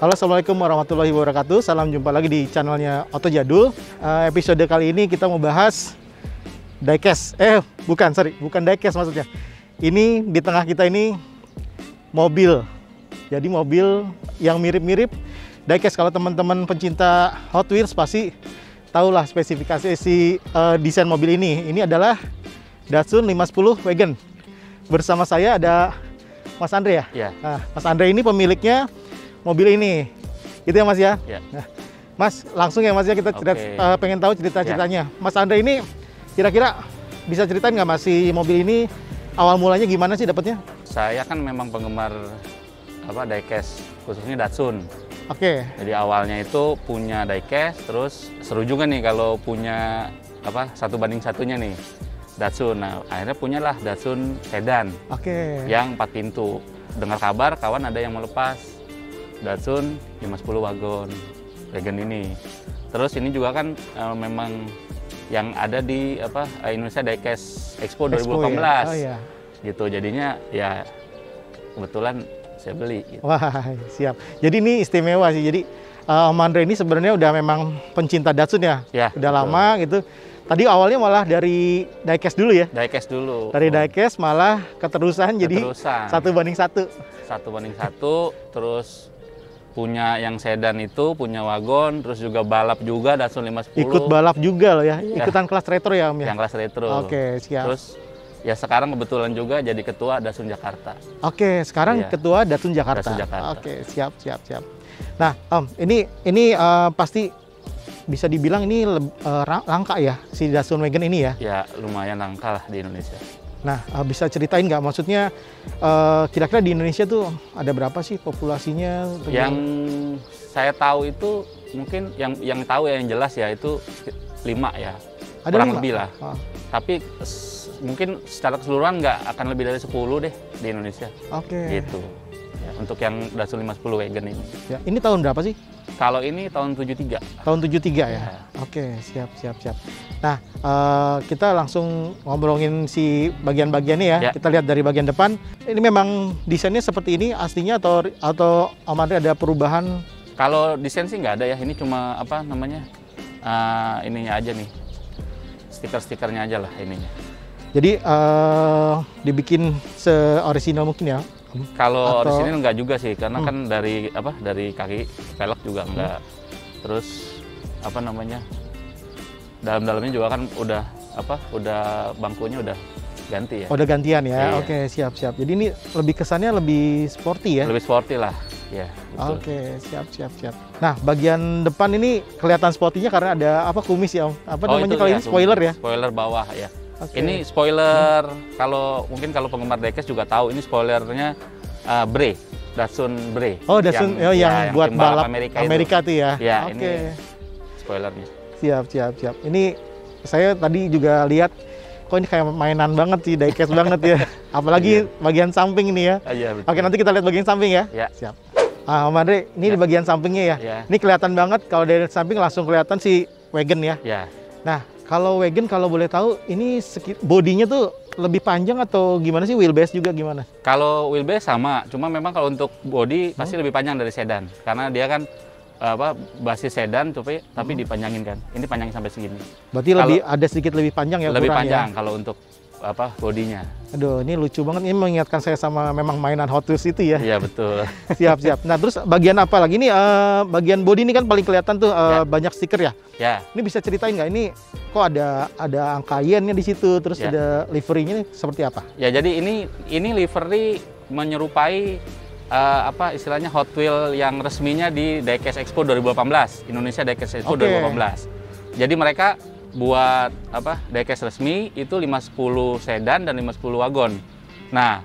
Halo, assalamualaikum warahmatullahi wabarakatuh. Salam jumpa lagi di channelnya Oto Jadul. Episode kali ini kita mau bahas diecast. Bukan diecast maksudnya. Ini di tengah kita ini mobil. Jadi mobil yang mirip-mirip diecast. Kalau teman-teman pencinta Hot Wheels pasti tahulah spesifikasi desain mobil ini. Ini adalah Datsun 510 Wagon. Bersama saya ada Mas Andre ya? Ya. Nah, Mas Andre ini pemiliknya mobil ini, gitu ya Mas ya? Ya. Nah, Mas, langsung ya Mas ya, kita pengen tahu cerita-ceritanya. Ya. Mas Andre ini kira-kira bisa ceritain nggak Mas, si mobil ini awal mulanya gimana sih dapatnya? Saya kan memang penggemar diecast, khususnya Datsun. Oke. Jadi awalnya itu punya diecast, terus seru juga nih kalau punya satu banding satunya nih Datsun. Nah, akhirnya punyalah Datsun sedan. Oke. Yang 4 pintu. Dengar kabar kawan ada yang melepas Datsun 510 wagon ini. Terus ini juga kan memang yang ada di Indonesia Diecast Expo 2018. Ya? Oh, iya. Gitu. Jadinya ya kebetulan saya beli. Gitu. Wah, siap. Jadi ini istimewa sih. Jadi Om Andre ini sebenarnya udah memang pencinta Datsun ya? Ya, udah betul. lama gitu. Tadi awalnya malah dari diecast dulu ya? Diecast dulu. Dari diecast malah keterusan jadi 1:1. 1:1, terus punya yang sedan itu, punya wagon, terus juga balap juga Datsun 510. Ikut balap juga loh ya? Ikutan kelas retro ya Om ya? Yang kelas retro. Oke, siap. Terus ya sekarang kebetulan juga jadi ketua Datsun Jakarta. Oke, sekarang ketua Datsun Jakarta. Datsun Jakarta. Oke, siap. Nah, Om, ini pasti bisa dibilang ini langka ya, si Datsun Wagon ini ya? Ya, lumayan langka lah di Indonesia. Nah, bisa ceritain nggak? Maksudnya kira-kira di Indonesia tuh ada berapa sih populasinya? Yang saya tahu itu mungkin yang tahu ya, yang jelas ya itu 5 ya. Ada kurang 5? Lebih lah. Oh. Tapi mungkin secara keseluruhan nggak akan lebih dari 10 deh di Indonesia. Oke. Gitu. Ya, untuk yang Datsun 510 Wagon ini. Ya, ini tahun berapa sih? Kalau ini tahun 73. Tahun 73 ya? Oke, siap. Nah, kita langsung ngobrolin si bagian-bagiannya ya. Kita lihat dari bagian depan. Ini memang desainnya seperti ini aslinya atau Om Andre ada perubahan? Kalau desain sih nggak ada ya. Ini cuma ininya aja nih. Stiker-stikernya aja lah ininya. Jadi dibikin se-orisinal mungkin ya? Kalau orisinil enggak juga sih, karena kan dari kaki velg juga enggak. Terus dalam-dalamnya juga kan udah bangkunya udah ganti ya. Udah gantian ya. Iya. Oke, siap. Jadi ini lebih kesannya lebih sporty ya. Lebih sporty lah. Ya, betul. Oke, siap. Nah, bagian depan ini kelihatan sportinya karena ada kumis ya, Om. Namanya kalau ini spoiler ya? Spoiler bawah ya. Okay. Ini spoiler, kalau penggemar diecast juga tahu, ini spoilernya Bre, Datsun Bre. Oh, Datsun yang buat balap Amerika tuh ya? Ya, ini spoilernya. Siap. Ini saya tadi juga lihat, kok ini kayak mainan banget sih, diecast banget ya. Apalagi bagian samping ini ya. Iya, betul. Oke, nanti kita lihat bagian samping ya? Ya. Siap. Om Andre, ini di bagian sampingnya ya? Ya. Ini kelihatan banget, kalau dari samping langsung kelihatan si wagon ya? Ya. Nah, kalau wagon, kalau boleh tahu, ini bodinya tuh lebih panjang atau gimana sih? Wheelbase juga gimana? Kalau wheelbase sama, cuma memang kalau untuk bodi pasti lebih panjang dari sedan. Karena dia kan basis sedan tapi dipanjangin kan. Ini panjang sampai segini. Berarti ada sedikit lebih panjang ya? Lebih panjang ya? kalau untuk bodinya. Aduh, ini lucu banget. Ini mengingatkan saya sama memang mainan Hot Wheels itu ya. Iya, betul. Siap. Nah, terus bagian apa lagi? Ini bagian bodi ini kan paling kelihatan tuh banyak stiker ya? Ya. Ini bisa ceritain nggak? Ini kok ada angka yen-nya di situ, terus ada livery-nya seperti apa? Ya, jadi ini livery menyerupai istilahnya Hot Wheels yang resminya di Diecast Expo 2018, Indonesia Diecast Expo 2018. Jadi mereka buat diecast resmi itu 510 sedan dan 510 wagon. Nah,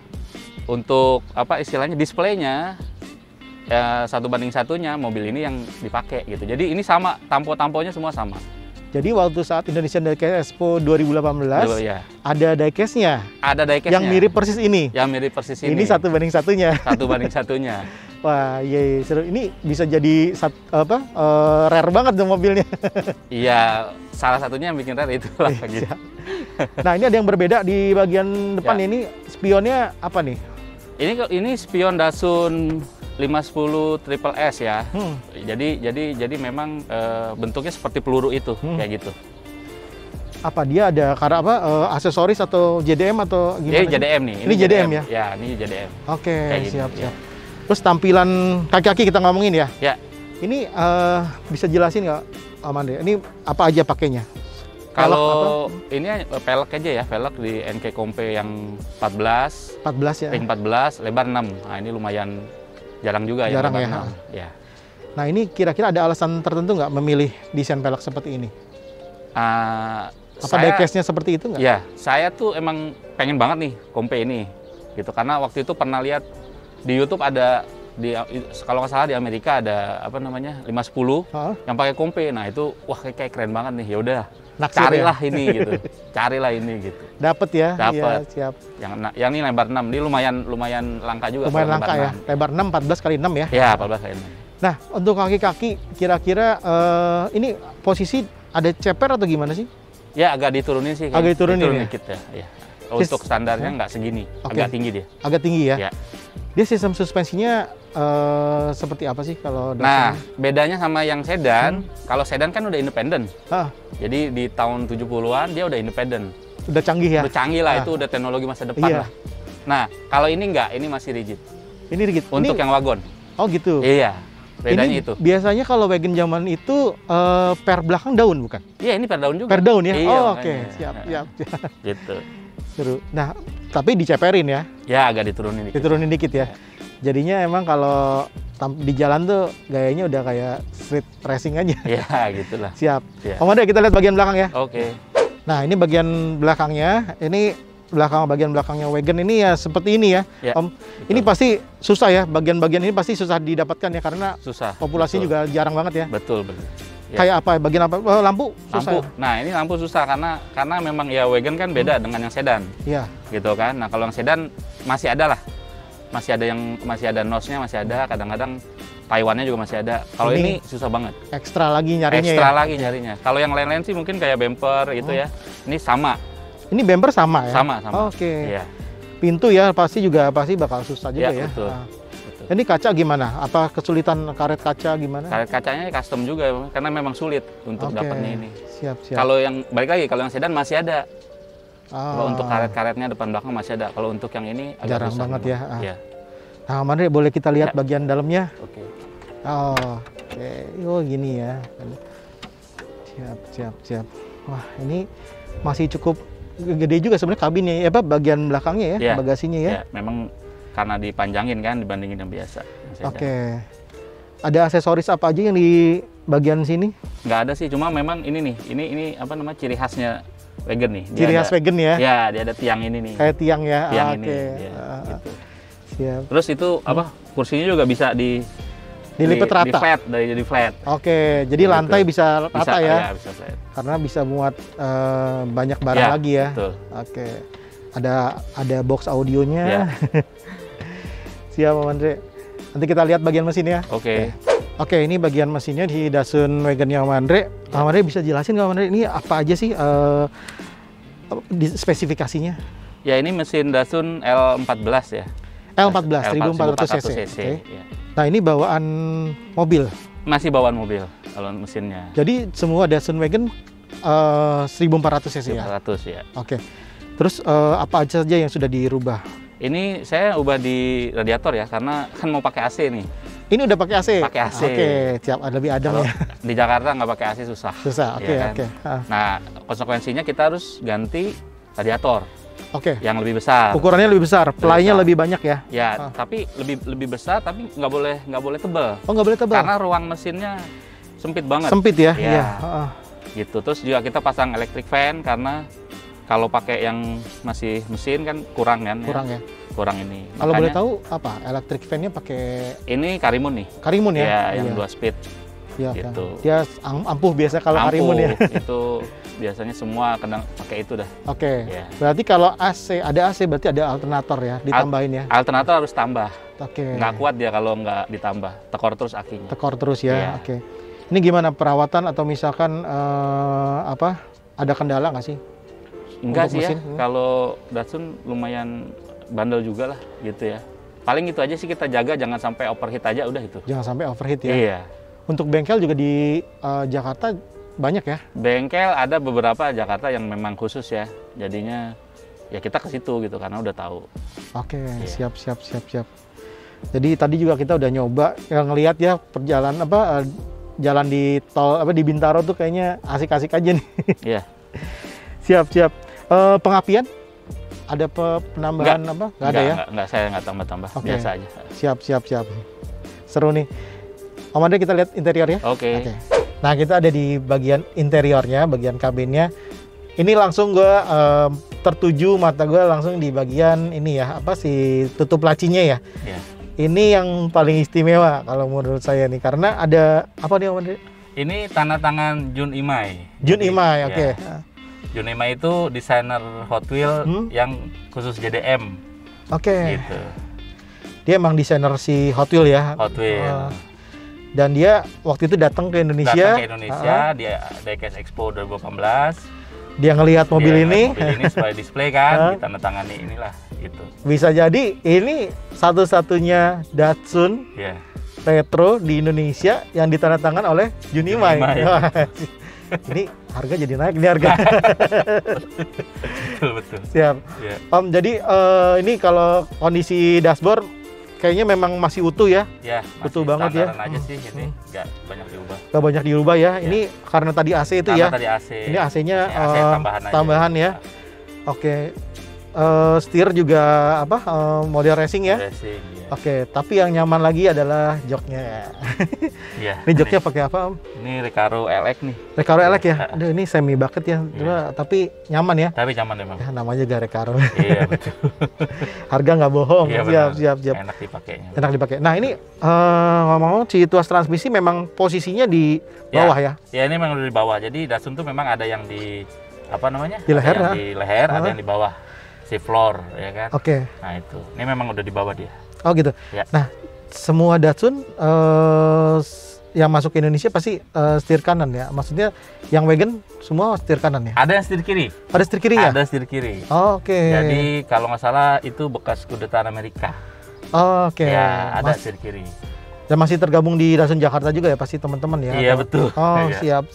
untuk istilahnya displaynya 1:1 mobil ini yang dipakai gitu. Jadi ini sama, tampo-tamponya semua sama. Jadi waktu saat Indonesian Diecast Expo 2018 ada diecast-nya. Ada diecast-nya. Yang mirip persis ini. Yang mirip persis ini. Ini 1:1-nya. 1:1-nya. Wah, iya, seru. Ini bisa jadi rare banget dong mobilnya. Iya, salah satunya yang bikin rare itu lah gitu. Nah, ini ada yang berbeda di bagian depan ini. Spionnya apa nih? Ini spion Datsun 510 triple S ya. Jadi memang bentuknya seperti peluru itu, kayak gitu. Apa dia ada karena apa aksesoris atau JDM atau gimana? Ini JDM nih. Ini JDM ya? Ya, ini JDM. Oke, Kayak gitu, siap. ya. Terus tampilan kaki-kaki kita ngomongin ya? Ya. Ini bisa jelasin nggak, Om Andre? Ini apa aja pakainya? Kalau ini velg aja ya, velg di NK Compe yang 14 ya? ring 14, lebar 6. Nah, ini lumayan jarang juga Jarang ya. ya? Lebar 6. Ya. Nah, ini kira-kira ada alasan tertentu nggak memilih desain velg seperti ini? Apa diecast-nya seperti itu nggak? Ya, saya tuh emang pengen banget nih Compe ini, gitu. Karena waktu itu pernah lihat di YouTube ada kalau nggak salah di Amerika ada apa namanya 510 yang pakai Compe. Nah itu wah kayak keren banget nih. Ya udah, carilah ini gitu, carilah ini gitu. Dapat ya? Dapat. Ya, siap. Yang ini lebar 6, dia lumayan langka juga. Lumayan langka ya, lebar 6, 14 kali 6 ya? Ya, 14 kali 6. Nah, untuk kaki-kaki kira-kira ini posisi ada ceper atau gimana sih? Ya, agak diturunin sih. Agak diturunin ya? Dikit ya. Untuk standarnya nggak segini, agak tinggi dia. Agak tinggi ya? Ya. Dia sistem suspensinya seperti apa sih kalau Nah, bedanya sama yang sedan, kalau sedan kan udah independen. Jadi di tahun 70-an dia udah independen. Udah canggih ya? Udah canggih lah, itu udah teknologi masa depan lah. Nah, kalau ini enggak, ini masih rigid. Ini rigid? Untuk yang wagon. Oh gitu? Iya, bedanya ini itu. Biasanya kalau wagon zaman itu per belakang daun bukan? Iya, ini per daun juga. Per daun ya? Iya, oh oke, siap. Gitu. Seru. Nah, tapi diceperin ya? Ya, agak diturunin dikit. Diturunin dikit ya? Jadinya emang kalau di jalan tuh gayanya udah kayak street racing aja. Ya, gitulah. Siap. Ya. Om Ade, kita lihat bagian belakang ya. Oke. Nah, ini bagian belakangnya. Ini bagian belakangnya wagon ini ya seperti ini ya, Om. Betul. Ini pasti susah ya, bagian-bagian ini pasti susah didapatkan ya karena susah. Populasi juga jarang banget ya. Betul. Ya. Kayak apa? Bagian apa? Oh, lampu susah. Lampu. Nah, ini lampu susah karena memang ya wagon kan beda dengan yang sedan. Iya. Gitu kan. Nah, kalau yang sedan masih ada lah. Masih ada nose-nya masih ada, kadang-kadang Taiwan-nya juga masih ada. Kalau ini susah banget. Ekstra lagi nyarinya Ekstra lagi nyarinya. Kalau yang lain-lain sih mungkin kayak bumper gitu ya. Ini sama. Ini bumper sama ya? Sama. Oke. Iya. Pintu ya pasti bakal susah juga ya. Betul. Ini kaca gimana? Apa kesulitan karet kaca gimana? Karet kacanya custom juga karena memang sulit untuk dapatnya ini. Siap. Kalau yang balik lagi kalau yang sedan masih ada. Kalau untuk karet-karetnya depan belakang masih ada. Kalau untuk yang ini agak jarang susah banget ya. Iya. Nah, Mandre, boleh kita lihat bagian dalamnya? Oke. Oke. Oh, gini ya. Siap. Wah, ini masih cukup gede juga sebenarnya kabinnya ya, bagian belakangnya ya, bagasinya ya. Memang karena dipanjangin kan dibandingin yang biasa. Oke. Ada aksesoris apa aja yang di bagian sini? Nggak ada sih, cuma memang ini nih, ini apa namanya ciri khasnya wagon nih. Ciri khas wagon ya? Ya, dia ada tiang ini nih. Kayak tiang ya? Tiang ini. Gitu. Siap. Terus itu apa? Kursinya juga bisa dilipat rata? Jadi flat. Oke, jadi lantai bisa rata ya? Iya, bisa flat. Karena bisa muat banyak barang lagi ya? Betul. Oke. Ada box audionya. Ya. Siap, Om Andre. Nanti kita lihat bagian mesinnya. Oke. Oke, ini bagian mesinnya di Datsun wagonnya Om Andre. Om Andre bisa jelasin nggak, Om Andre, ini apa aja sih spesifikasinya? Ya, ini mesin Datsun L14 ya. L14, 1400 cc. Okay. Ya. Nah, ini bawaan mobil? Masih bawaan mobil kalau mesinnya. Jadi semua Datsun wagon 1400 cc ya? 1400 ya. Oke. Terus apa aja saja yang sudah dirubah? Ini saya ubah di radiator ya, karena kan mau pakai AC nih. Ini udah pakai AC? Pakai AC. Oke, siap. Lebih adem ya. Di Jakarta nggak pakai AC susah. Susah, oke. Ya kan? Nah, konsekuensinya kita harus ganti radiator. Oke. Yang lebih besar. Ukurannya lebih besar, ply-nya lebih banyak ya? Ya, tapi lebih besar, tapi nggak boleh tebal. Oh, nggak boleh tebal? Karena ruang mesinnya sempit banget. Sempit ya? Iya. Gitu. Terus juga kita pasang electric fan karena kalau pakai yang masih mesin kan kurang kan? Kurang ya? Kurang ini. Kalau boleh tahu apa? Electric fan-nya pakai? Ini Karimun nih. Karimun ya? Iya, yang 2 speed. Iya, gitu. Dia ampuh biasa kalau Karimun ya? Itu biasanya semua kadang pakai itu dah. Oke. Ya. Berarti kalau ada AC berarti ada alternator ya, ditambahin ya? Alternator harus tambah. Oke. Nggak kuat dia kalau nggak ditambah. Tekor terus akinya. Tekor terus ya? Iya. Oke. Ini gimana perawatan atau misalkan ada kendala nggak sih? Enggak sih ya, kalau Datsun lumayan bandel juga lah gitu ya. paling itu aja sih kita jaga, jangan sampai overheat aja, udah itu. Jangan sampai overheat ya. Iya. Untuk bengkel juga di Jakarta banyak ya? Bengkel ada beberapa Jakarta yang memang khusus ya. Jadinya ya kita ke situ gitu karena udah tahu. Oke, Iya. siap. Jadi tadi juga kita udah nyoba ngelihat ya perjalanan jalan di tol di Bintaro tuh kayaknya asik-asik aja nih. Iya. Siap. Pengapian? Ada penambahan apa? Nggak ada ya? Enggak, saya nggak tambah-tambah. Oke. Biasa aja. Siap. Seru nih. Om Andre, kita lihat interiornya. Oke. Nah, kita ada di bagian interiornya, bagian kabinnya. Ini langsung gue tertuju mata gue langsung di bagian ini ya, tutup lacinya ya. Iya. Ini yang paling istimewa kalau menurut saya nih, karena ada apa nih Om Andre? Ini tanda tangan Jun Imai. Jun Imai, ya, oke. Jun Imai itu desainer Hot Wheel yang khusus JDM. Oke. Gitu. Dia emang desainer si Hot Wheel ya. Hot Wheel. Dan dia waktu itu datang ke Indonesia. Dia Diecast Expo 2018. Dia ngelihat mobil ini supaya display kan, ditandatangani inilah gitu. Bisa jadi ini satu-satunya Datsun retro di Indonesia yang ditandatangan oleh Jun Imai. Ini harga jadi naik nih harga. Betul. Siap. Yeah. Om, jadi ini kalau kondisi dashboard kayaknya memang masih utuh ya. Ya, utuh banget ya. Aja sih ini nggak banyak diubah. Nggak banyak diubah ya. Ini karena tadi AC itu karena ya. Tadi AC. Ini AC-nya tambahan ya. Oke. Setir juga model racing ya. Racing, ya. Oke, tapi yang nyaman lagi adalah joknya. Iya. Ini joknya pakai apa, Om? Ini Recaro LX nih. Recaro LX ya? Aduh, ini semi bucket ya. Tapi nyaman ya? Tapi nyaman memang. Ya, namanya juga Recaro. Iya, betul. Harga nggak bohong. Iya, siap. Enak dipakainya. Enak dipakai. Nah, ini ngomong-ngomong, si tuas transmisi memang posisinya di bawah ya? Ya, ini memang di bawah. Jadi Datsun tuh memang ada yang di Di leher, di leher, ada yang di bawah. Si floor, ya kan? Oke. Nah, itu. Ini memang udah di bawah dia. Oh gitu. Ya. Nah, semua Datsun yang masuk ke Indonesia pasti setir kanan ya. Maksudnya yang wagon semua setir kanan ya. Ada yang setir kiri. Ada setir kiri ya? Ada setir kiri. Oke. Jadi kalau nggak salah itu bekas kedutaan Amerika. Oke. Ya, ada setir kiri. Dan masih tergabung di Datsun Jakarta juga ya pasti teman-teman ya? Iya, betul. Oh, siap.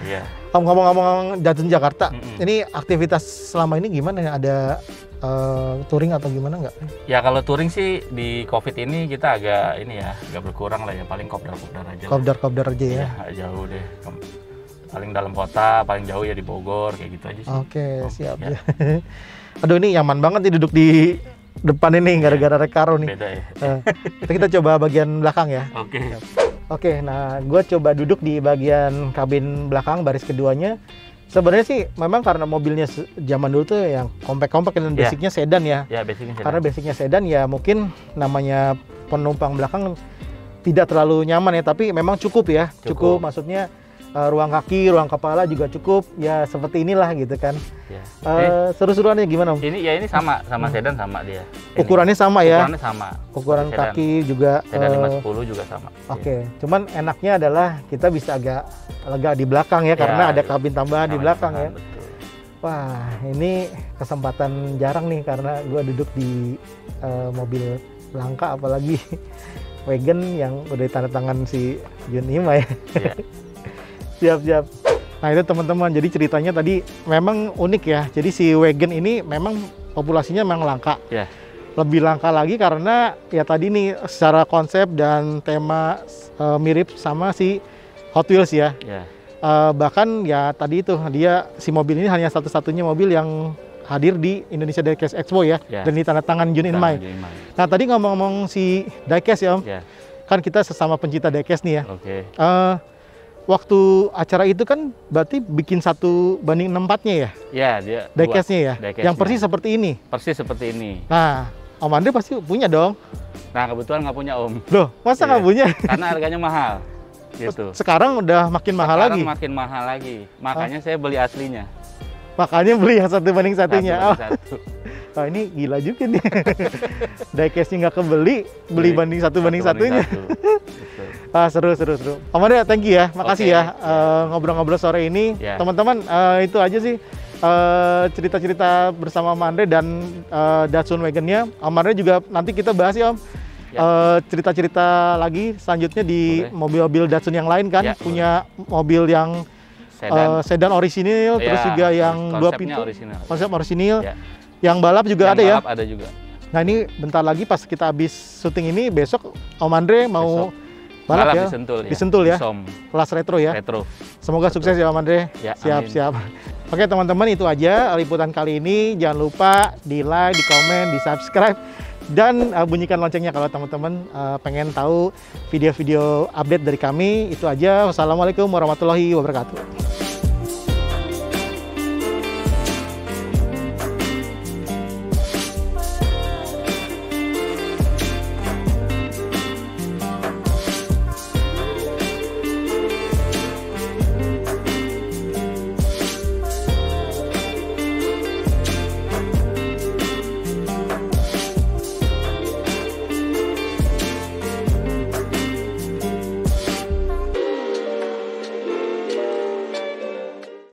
Iya. Om, ngomong-ngomong Datsun Jakarta, ini aktivitas selama ini gimana ya? Ada touring atau gimana nggak? Ya kalau touring sih di COVID ini kita agak berkurang lah ya, paling kopdar aja. Kopdar aja ya? Iya, jauh deh. Paling dalam kota, paling jauh ya di Bogor, kayak gitu aja sih. Oke, siap ya. Aduh, ini nyaman banget nih duduk di depan ini gara-gara Recaro nih. Beda ya. Kita coba bagian belakang ya. Oke. Oke, nah gue coba duduk di bagian kabin belakang baris keduanya. Sebenarnya sih memang karena mobilnya zaman dulu tuh yang kompak-kompak dan basicnya sedan ya. Ya, basicnya sedan. Karena basicnya sedan ya mungkin namanya penumpang belakang tidak terlalu nyaman ya, tapi memang cukup ya. Cukup maksudnya ruang kaki, ruang kepala juga cukup. Ya seperti inilah gitu kan. Ya. Seru-seruannya gimana, Om? Ini sama sedan sama dia. Ukurannya sama ya? Ukurannya sama. Ukuran kaki juga. Sedan 510 juga sama. Oke, cuman enaknya adalah kita bisa agak lega di belakang ya, karena ada kabin tambahan di belakang ya. Betul. Wah, ini kesempatan jarang nih karena gue duduk di mobil langka, apalagi wagon yang udah ditandatangan si Jun Imai. Ya. Siap. Nah itu teman-teman, jadi ceritanya tadi memang unik ya. Jadi si wagon ini memang populasinya memang langka. Ya. Lebih langka lagi karena ya tadi nih secara konsep dan tema mirip sama si Hot Wheels ya. Ya. Bahkan ya tadi itu si mobil ini hanya satu-satunya mobil yang hadir di Indonesia Diecast Expo ya, dan ditandatangan Jun Imai. Nah tadi ngomong-ngomong si Diecast ya Om, kan kita sesama pencinta Diecast nih ya. Oke. Waktu acara itu kan berarti bikin 1:4-nya ya? Ya, dia Diecast-nya ya? Diecast-nya. Yang persis seperti ini? Persis seperti ini. Nah, Om Andre pasti punya dong? Nah, kebetulan nggak punya Om. Loh, masa nggak punya? Karena harganya mahal. Gitu. Sekarang udah makin mahal lagi? Sekarang makin mahal lagi. Makanya saya beli aslinya. Makanya beli yang 1:1-nya? Satu. Oh, ini gila juga nih. Diecast-nya nggak kebeli, beli banding 1:1-nya. Seru. Om Andre, thank you ya, makasih ya ngobrol-ngobrol sore ini. Teman-teman, itu aja sih cerita-cerita bersama Om Andre dan Datsun Wagon-nya. Om Andre juga nanti kita bahas ya Om. Cerita-cerita lagi selanjutnya di mobil-mobil Datsun yang lain kan, punya mobil yang sedan orisinil, terus juga yang 2 pintu, konsep orisinil, yang balap juga ada ya. Balap ada juga. Nah ini bentar lagi pas kita habis syuting ini, besok Om Andre mau balap ya, di Sentul ya, kelas retro ya. Semoga sukses ya Om Andre. Siap. Oke teman-teman, itu aja liputan kali ini. Jangan lupa di like, di komen, di subscribe, dan bunyikan loncengnya kalau teman-teman pengen tahu video-video update dari kami. Itu aja. Wassalamualaikum warahmatullahi wabarakatuh.